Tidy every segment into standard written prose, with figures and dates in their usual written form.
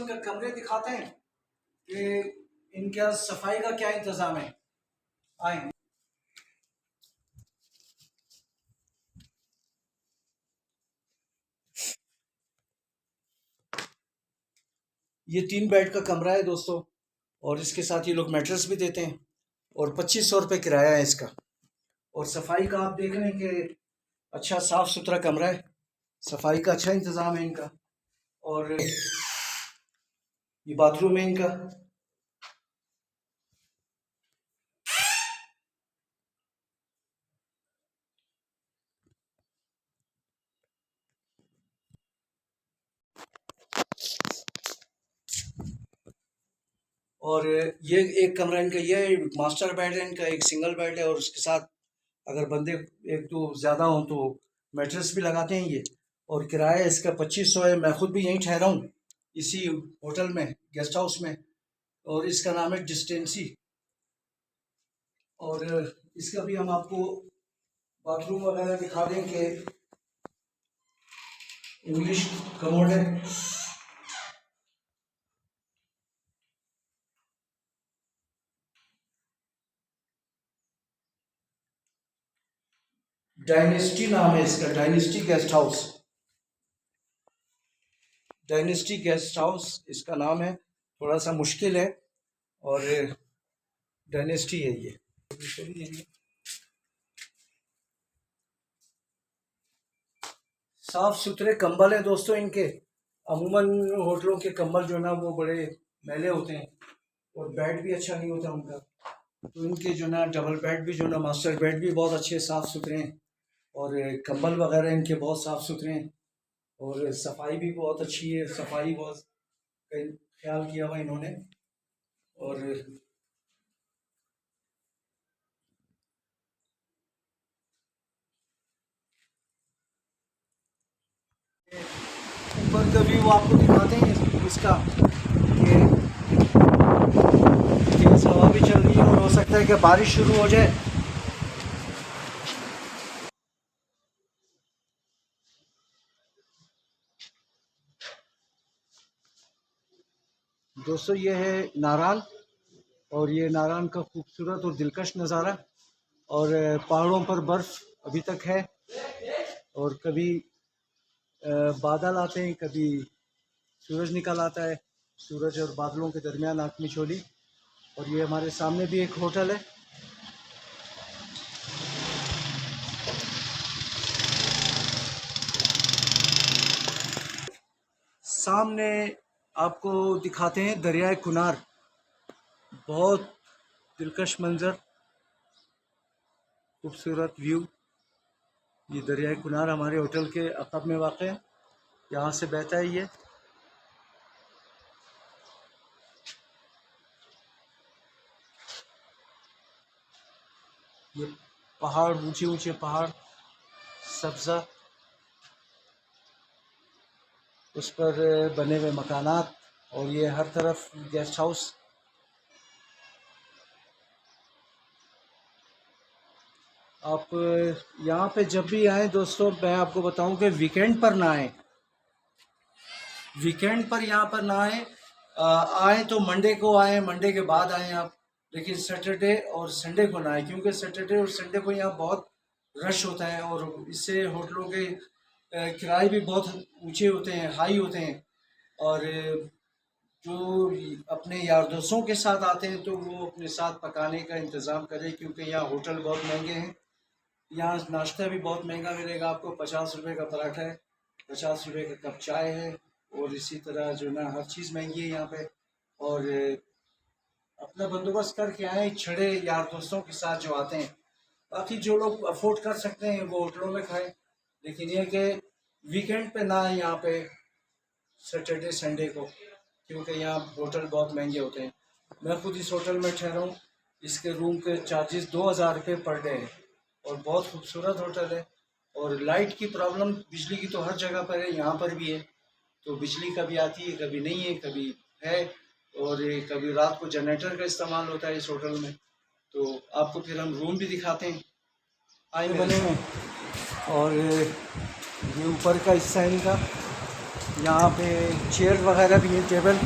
इनका कमरे दिखाते हैं कि इनका सफाई का क्या इंतजाम है। आए। ये 3 बेड का कमरा है दोस्तों, और इसके साथ ये लोग मैट्रेस भी देते हैं, और 2500 रुपये किराया है इसका। और सफाई का आप देख रहे हैं कि अच्छा साफ सुथरा कमरा है, सफाई का अच्छा इंतज़ाम है इनका। और ये बाथरूम है इनका। और ये एक कमरा इनका, ये मास्टर बेड है इनका, एक सिंगल बेड है, और उसके साथ अगर बंदे एक तो ज़्यादा हों तो मैट्रेस भी लगाते हैं ये। और किराया इसका 2500 है। मैं खुद भी यहीं ठहरा हूँ, इसी होटल में, गेस्ट हाउस में, और इसका नाम है डिस्टेंसी। और इसका भी हम आपको बाथरूम वगैरह दिखा दें कि इंग्लिश कमोड है। डायनेस्टी नाम है इसका, dynasty guest house. Dynasty guest house इसका नाम है, थोड़ा सा मुश्किल है, और डायनेस्टी है ये। साफ सुथरे कंबल हैं दोस्तों इनके। अमूमन होटलों के कंबल जो है ना वो बड़े मैले होते हैं, और बेड भी अच्छा नहीं होता उनका। तो इनके जो ना डबल बेड भी जो ना, मास्टर बेड भी बहुत अच्छे साफ़ सुथरे हैं, और कंबल वगैरह इनके बहुत साफ़ सुथरे हैं, और सफाई भी बहुत अच्छी है, सफाई बहुत ख्याल किया हुआ इन्होंने। और ऊपर का व्यू आपको दिखाते हैं इसका, कि तेज़ हवा भी चल रही है, और हो सकता है कि बारिश शुरू हो जाए। दोस्तों ये है नारान, और ये नारान का खूबसूरत और दिलकश नज़ारा। और पहाड़ों पर बर्फ़ अभी तक है, और कभी बादल आते हैं, कभी सूरज निकल आता है, सूरज और बादलों के दरमियान आँख मिचौली। और ये हमारे सामने भी एक होटल है। सामने आपको दिखाते हैं दरियाए कुनार, बहुत दिलकश मंजर, खूबसूरत व्यू। ये दरियाए कुनार हमारे होटल के अक़ब में वाक़ है, यहाँ से बहता है ये। ये पहाड़, ऊंचे ऊंचे पहाड़, सब्ज़ा, उस पर बने हुए मकानात, और ये हर तरफ गेस्ट हाउस। आप यहाँ पे जब भी आएँ दोस्तों, मैं आपको बताऊं कि वीकेंड पर ना आएँ, वीकेंड पर यहाँ पर ना आएँ। आएँ तो मंडे को आएँ, मंडे के बाद आएँ आप, लेकिन सैटरडे और संडे को ना आएँ, क्योंकि सैटरडे और संडे को यहाँ बहुत रश होता है, और इससे होटलों के किराए भी बहुत ऊंचे होते हैं, हाई होते हैं। और जो अपने यार दोस्तों के साथ आते हैं तो वो अपने साथ पकाने का इंतज़ाम करें, क्योंकि यहाँ होटल बहुत महंगे हैं। यहाँ नाश्ता भी बहुत महंगा मिलेगा आपको, 50 रुपये का पराठा है, 50 रुपये का कप चाय है, और इसी तरह जो ना हर चीज़ महंगी है यहाँ पे। और अपना बंदोबस्त करके आए छड़े यार दोस्तों के साथ जो आते हैं। बाकी जो लोग अफोर्ड कर सकते हैं वो होटलों में खाएं, लेकिन ये कि वीकेंड पे ना आए यहाँ पे, सैटरडे संडे को, क्योंकि यहाँ होटल बहुत महंगे होते हैं। मैं खुद इस होटल में ठहरा हूँ, इसके रूम के चार्जेस 2000 रुपये पर डे है, और बहुत खूबसूरत होटल है। और लाइट की प्रॉब्लम, बिजली की तो हर जगह पर है, यहाँ पर भी है। तो बिजली कभी आती है, कभी नहीं है, कभी है, और कभी रात को जनरेटर का इस्तेमाल होता है इस होटल में। तो आपको फिर हम रूम भी दिखाते हैं। आए बने हैं, और ये ऊपर का हिस्सा है इनका, यहाँ पे चेयर वगैरह भी है, टेबल।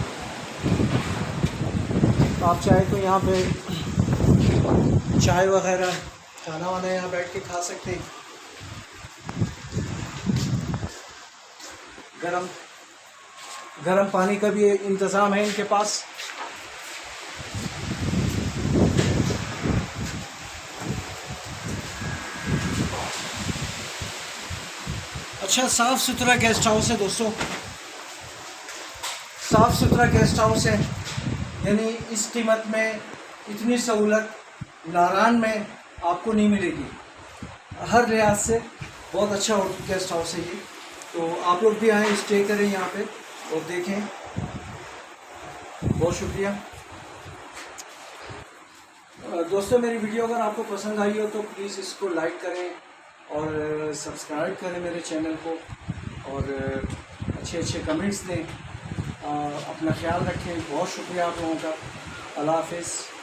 आप चाहे तो यहाँ पे चाय वगैरह खाना वाना यहाँ बैठ के खा सकते हैं। गरम पानी का भी इंतज़ाम है इनके पास। अच्छा, साफ़ सुथरा गेस्ट हाउस है दोस्तों, साफ़ सुथरा गेस्ट हाउस है। यानी इस कीमत में इतनी सहूलत नारायण में आपको नहीं मिलेगी। हर लिहाज से बहुत अच्छा गेस्ट हाउस है ये। तो आप लोग भी आएँ, स्टे करें यहाँ पे और देखें। बहुत शुक्रिया दोस्तों। मेरी वीडियो अगर आपको पसंद आई हो तो प्लीज़ इसको लाइक करें और सब्सक्राइब करें मेरे चैनल को, और अच्छे अच्छे कमेंट्स दें। अपना ख्याल रखें। बहुत शुक्रिया आप लोगों का। अल्लाह हाफ़िज़।